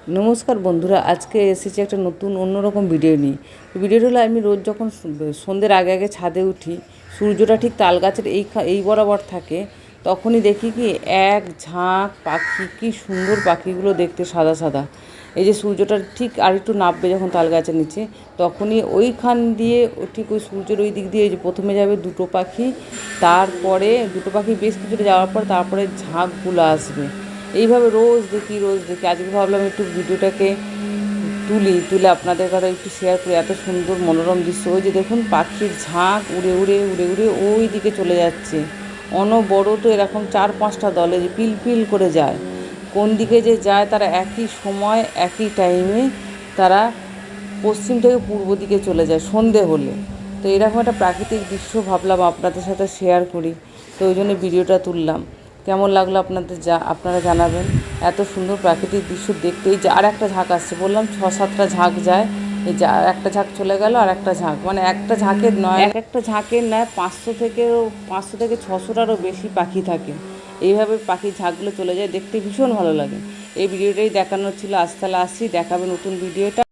নমস্কার বন্ধুরা, আজকে এসেছি একটা নতুন অন্যরকম ভিডিও নিয়ে। ভিডিওটা হলো আমি রোজ যখন সন্ধ্যের আগে আগে ছাদে উঠি, সূর্যটা ঠিক তাল গাছের এই বরাবর থাকে, তখনই দেখি কি এক ঝাঁক পাখি, কি সুন্দর পাখিগুলো দেখতে, সাদা সাদা। এই যে সূর্যটা ঠিক আর একটু নামবে যখন তাল গাছের নিচে, তখনই ওইখান দিয়ে ঠিক ওই সূর্যের ওই দিক দিয়ে যে প্রথমে যাবে দুটো পাখি, তারপরে দুটো পাখি বেশ কিছুটা যাওয়ার পর তারপরে ঝাঁকগুলো আসবে। এইভাবে রোজ দেখি। আজকে ভাবলাম একটু ভিডিওটাকে তুলে আপনাদের কাছে একটু শেয়ার করি। এত সুন্দর মনোরম দৃশ্য। ওই যে দেখুন পাখির ঝাঁক উড়ে উড়ে উড়ে উড়ে ওই দিকে চলে যাচ্ছে। অনবরত এরকম 4-5টা দলে যে পিল পিল করে যায়। কোন দিকে যে যায় তারা একই সময় একই টাইমে তারা পশ্চিম থেকে পূর্ব দিকে চলে যায় সন্ধে হলে। তো এরকম একটা প্রাকৃতিক দৃশ্য ভাবলাম আপনাদের সাথে শেয়ার করি। তো ওই জন্য ভিডিওটা তুললাম। কেমন লাগলো আপনারা জানাবেন। এত সুন্দর প্রাকৃতিক দৃশ্য দেখতে। এই যে আর একটা ঝাঁক আসছে, বললাম 6-7টা ঝাঁক যায়। এই যে আর একটা ঝাঁক চলে গেল, আর একটা ঝাঁক, মানে একটা ঝাঁকের নয়, একটা ঝাঁকের নয় 500 থেকে 600টারও বেশি পাখি থাকে। এইভাবে পাখির ঝাঁকগুলো চলে যায়, দেখতে ভীষণ ভালো লাগে। এই ভিডিওটাই দেখানোর ছিল। আজ তাহলে আসছি, দেখাবে নতুন ভিডিওটা।